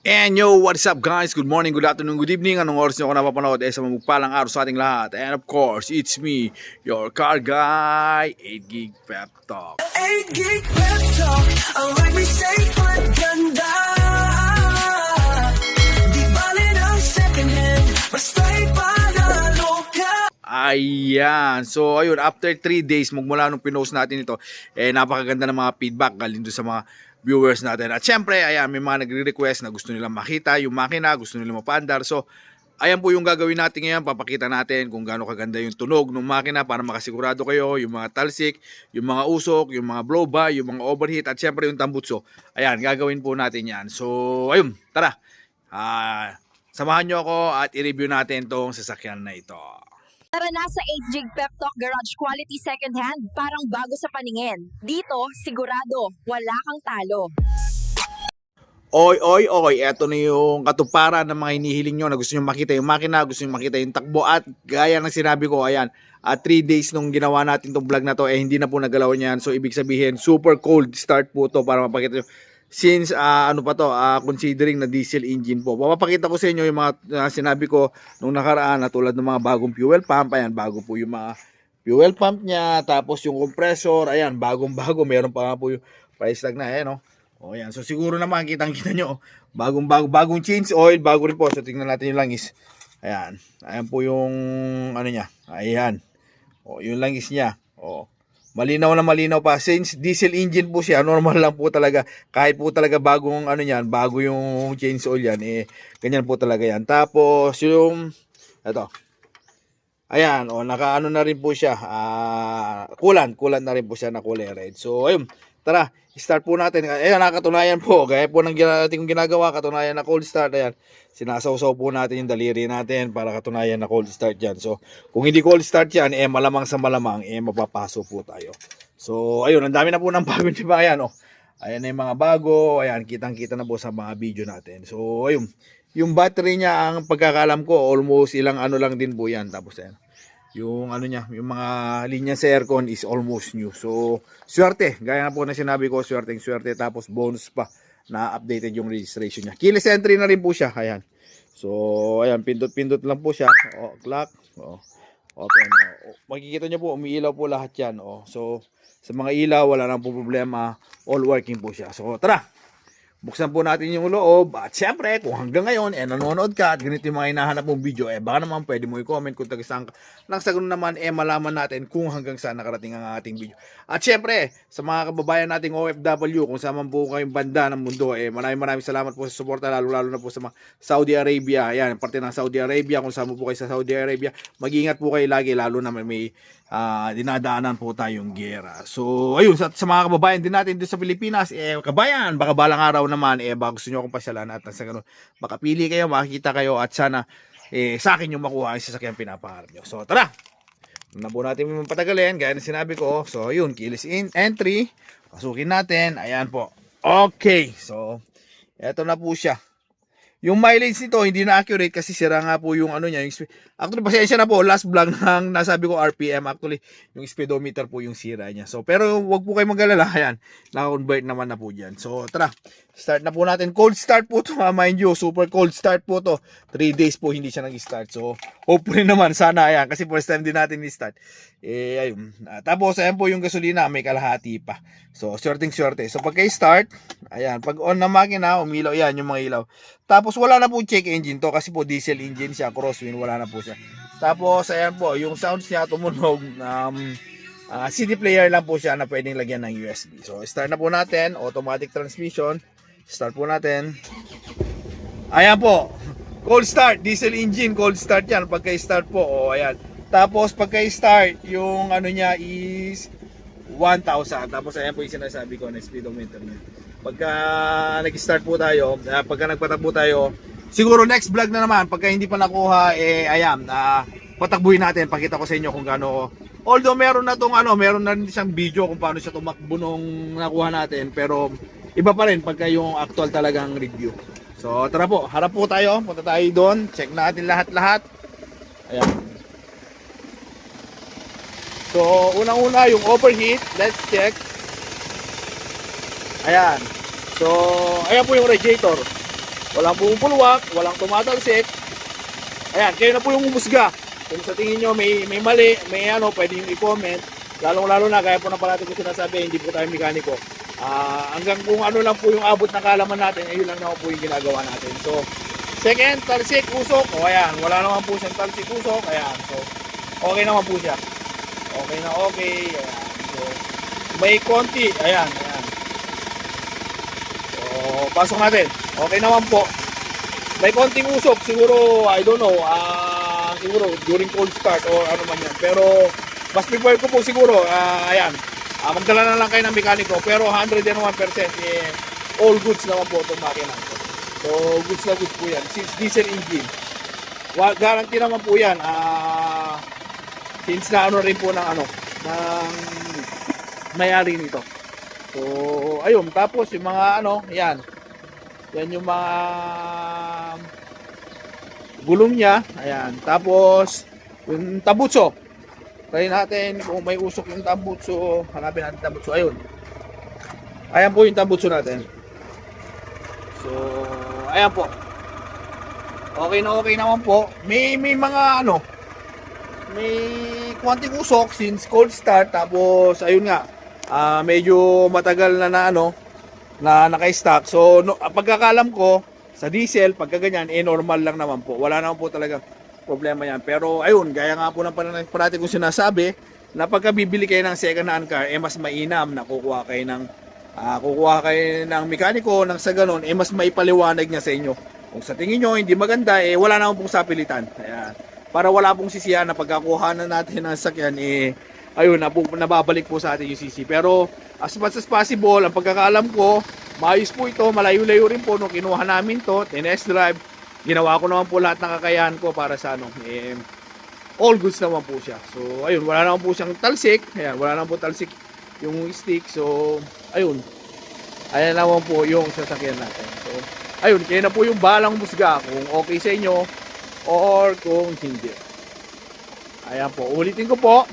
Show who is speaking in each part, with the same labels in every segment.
Speaker 1: And yo, what's up guys? Good morning, good afternoon, good evening. Anong oras nyo ako napapanood? Sa magpalang araw sa ating lahat. And of course, it's me, your car guy, 8 Gig Pep Talk.
Speaker 2: 8 gig pep talk, ang ride me safe at ganda. Di bale ng second hand, basta'y panalo ka.
Speaker 1: Ayan. So, ayun, after 3 days, magmula nung pinost natin ito, napakaganda ng mga feedback galing doon sa mga viewers natin. At syempre, ayan, may mga nagre-request na gusto nilang makita yung makina, gusto nilang mapaandar. So, ayan po yung gagawin natin ngayon. Papakita natin kung gaano kaganda yung tunog ng makina para makasigurado kayo, yung mga talsik, yung mga usok, yung mga blow by, yung mga overheat, at syempre yung tambutso. Ayan, gagawin po natin yan. So, ayun, tara. Samahan nyo ako at i-review natin tong sasakyan na ito.
Speaker 3: Tara na sa 8 Gig Pep Talk Garage Quality Second Hand. Parang bago sa paningin. Dito, sigurado, wala kang talo.
Speaker 1: Oy, eto na yung katuparan ng mga hinihiling nyo na gusto nyo makita yung makina, gusto nyo makita yung takbo, at gaya ng sinabi ko, ayan, 3 days nung ginawa natin tong vlog na to, hindi na po nagalaw niyan. So, ibig sabihin, super cold start po to para mapakita nyo. Since, considering na diesel engine po. Papapakita ko sa inyo yung mga sinabi ko nung nakaraan na tulad ng mga bagong fuel pump. Ayan, bago po yung mga fuel pump niya. Tapos yung compressor, ayan, bagong-bago. Meron pa nga po yung price tag na, ayan, no? O, ayan. So, siguro naman, kitang-kita nyo, bagong change oil, bago rin po. So, tingnan natin yung langis. Ayan. Ayan po yung, niya. Ayan. O, yung langis niya. O, malinaw na malinaw pa. Since diesel engine po siya, normal lang po talaga. Kahit po talaga bagong bago yung change oil yan, ganyan po talaga yan. Tapos yung ito. Ayan, naka na rin po siya. Kulan na rin po siya na kulay red. So ayun, tara, start po natin. Ayan, nakatunayan po. Gaya po ng ating ginagawa, katunayan na cold start. Ayan, sinasawsaw po natin yung daliri natin para katunayan na cold start yan. So, kung hindi cold start yan, malamang sa malamang, mapapaso po tayo. So, ayun, ang dami na po ng bago, di ba? Ayan, ayan na yung mga bago. Ayan, kitang-kita na po sa mga video natin. So, ayun, yung battery niya, ang pagkakalam ko, almost ilang lang din po yan. Tapos, ayan, yung yung mga linya sa aircon is almost new. So, swerte. Gaya nga po na sinabi ko, swerte. Tapos, bonus pa na updated yung registration niya. Keyless entry na rin po siya. Ayan. So, ayan, pindot-pindot lang po siya. Clock. Open. Makikita niyo po, umiilaw po lahat yan. So, sa mga ilaw, wala nang po problema. All working po siya. So, tara! Buksan po natin yung loob. At syempre, kung hanggang ngayon, nanonood ka at ganito yung mga hinahanap mong video, baka naman pwede mo i-comment kung taga-saan ka. Nang sa ganun naman, malaman natin kung hanggang saan nakarating ang ating video. At syempre, sa mga kababayan nating OFW, kung saan man po kayong banda ng mundo, maraming salamat po sa suporta, lalo na po sa mga Saudi Arabia. Ayan, parte ng Saudi Arabia, kung saan mo po kayo sa Saudi Arabia, mag-ingat po kayo lagi, lalo na may dinadaanan po tayong gera. So, ayun, sa mga kababayan din natin dito sa Pilipinas, kabayan, baka balang araw naman, baka gusto nyo akong pasyalan at sa ganun, makapili kayo, makikita kayo, at sana, sa akin yung makuha ang sasakyan pinapangarap nyo. So, tara! Na po natin patagalin, gaya na sinabi ko. So, yun, keyless entry. Pasukin natin. Ayan po. Okay. So, eto na po siya. Yung mileage nito hindi na accurate kasi sira nga po yung niya, yung actually pasensya na po, last vlog nang nasabi ko RPM, actually yung speedometer po yung sira niya. So pero wag po kayo mag-alala, ayan, naka-convert naman na po diyan. So tara, start na po natin. Cold start po to, mind you, super cold start po to. 3 days po hindi siya nag-start. So hopefully naman sana, ayan, kasi first time din natin i-start. Ayun. Tapos ayan po yung gasolina, may kalahati pa. So swerte. So pagka-start, ayan, pag on na makina, umilaw yan yung mga ilaw. Tapos wala na po check engine to kasi po diesel engine siya, crosswind, wala na po siya. Tapos ayan po, yung sounds niya tumunog, CD player lang po siya na pwedeng lagyan ng USB. So start na po natin, automatic transmission. Start po natin. Ayan po, cold start, diesel engine, cold start yan. Pagka-start po, ayan. Tapos pagka-start, yung niya is 1,000. Tapos ayan po yung sinasabi ko na speedometer niya. Pagka nag-start po tayo, pagka nagpatakbo tayo, siguro next vlog na naman, pagka hindi pa nakuha, ayan, patakbuhin natin, pakita ko sa inyo kung gaano. Although meron na meron na rin siyang video kung paano siya tumakbo nung nakuha natin, pero iba pa rin pagka yung actual talagang review. So tara po, harap po tayo, punta tayo doon, check natin lahat-lahat. Ayan. So unang-una yung overheat, let's check. Ayan. So, ayan po yung radiator. walang pumupulwak, walang tumatalsik. Ayan, kayo na po yung umusga. Kung sa tingin nyo may mali, may ano, pwede yung i-comment. Lalong-lalo na, kaya po na parati ko sinasabi, hindi po tayo mekaniko. Hanggang kung ano lang po yung abot ng kalaman natin, ayun lang naman po yung ginagawa natin. So, second, talsik, usok. O ayan, wala naman po siyang talsik, usok. Ayan, so, okay naman po siya. Okay na okay. Ayan, so, may konti. Ayan, ayan. So, pasok natin. Okay naman po. May konting usok. Siguro, I don't know, siguro during cold start or ano man yan. Pero, mas prefer ko po siguro, ayan, magdala na lang kayo ng mekaniko, pero 101% all goods naman po itong makina. So, goods na goods po yan. Since diesel engine, guarantee naman po yan, since na ano rin po ng may-ari nito. So, ayun, tapos yung mga yan yung mga gulong niya, ayan, tapos yung tabutso. Try natin kung may usok yung tambutso. Hanapin natin tambutso. Ayun. Ayan po yung tambutso natin. So, ayan po. Okay naman po. May mga may konting usok since cold start. Tapos, ayun nga. Medyo matagal na na naka-stock. So, pagkakalam ko, sa diesel, pagka ganyan, normal lang naman po. Wala naman po talaga problema yan. Pero ayun, gaya nga po ng parati kong sinasabi, na pagka bibili kayo ng second hand car, mas mainam na kukuha kayo ng mekaniko, nang sa ganun, mas maipaliwanag niya sa inyo. Kung sa tingin nyo hindi maganda, wala naman pong sapilitan. Ayan. Para wala pong sisiyan na pagkakuha na natin ng sakyan, ayun, nababalik po sa atin yung sisi. Pero as much as possible, ang pagkakaalam ko, maayos po ito, malayo-layo rin po nung kinuha namin to, tinest drive. Ginawa ko naman po lahat ng kakayahan ko para sa all goods naman po siya. So, ayun, wala naman po siyang talsik. Ayan, wala naman po talsik yung stick. So, ayun. Ayan naman po yung sasakyan natin. So, ayun, kaya na po yung balang musga kung okay sa inyo or kung hindi. Ayan po, ulitin ko po.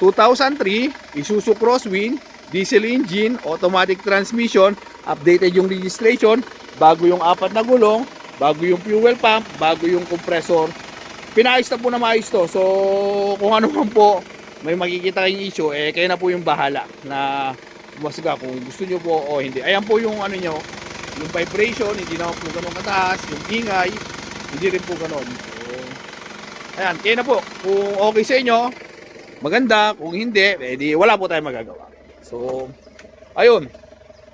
Speaker 1: 2003, Isuzu Crosswind, diesel engine, automatic transmission, updated yung registration, bago yung 4 na gulong, bago yung fuel pump, bago yung compressor. Pinaayos na po na maayos to. So, kung ano man po, may makikita kayong issue, kayo na po yung bahala na masga kung gusto nyo po o hindi. Ayan po yung nyo, yung vibration, hindi na po ganun kataas, yung ingay, hindi rin po ganun. So, ayan, kayo na po. Kung okay sa inyo, maganda. Kung hindi, edi wala po tayong magagawa. So, ayun.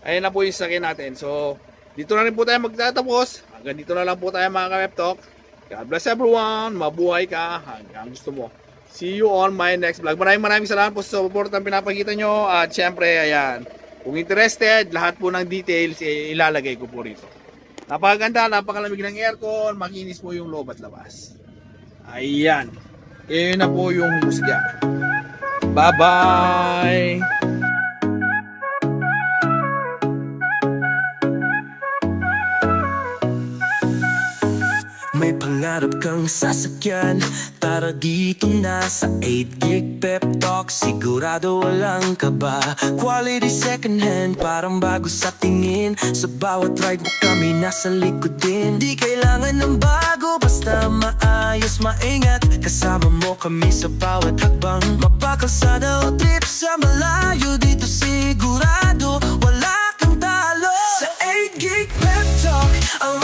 Speaker 1: Ayan na po yung sakyan natin. So, dito na rin po tayo magtatapos. Hanggang dito na lang po tayo mga ka-Pep Talk. God bless everyone. Mabuhay ka hanggang gusto mo. See you on my next vlog. Maraming salamat po sa support na pinapakita nyo. At syempre, ayan. Kung interested, lahat po ng details ilalagay ko po rito. Napakaganda, napakalamig ng aircon. Makinis po yung loob at labas. Ayan. Ayan na po yung musga. Bye-bye!
Speaker 2: May pangarap kang sasakyan, tara dito na sa 8 Gig Pep Talk. Sigurado walang kaba, quality second hand, parang bago sa tingin. Sa bawat ride mo kami nasa likod din. Di kailangan ng bago, basta maayos, maingat. Kasama mo kami sa bawat hakbang. Mapakalsada o trip sa malayo, dito sigurado wala kang talo. Sa 8 Gig Pep Talk, ang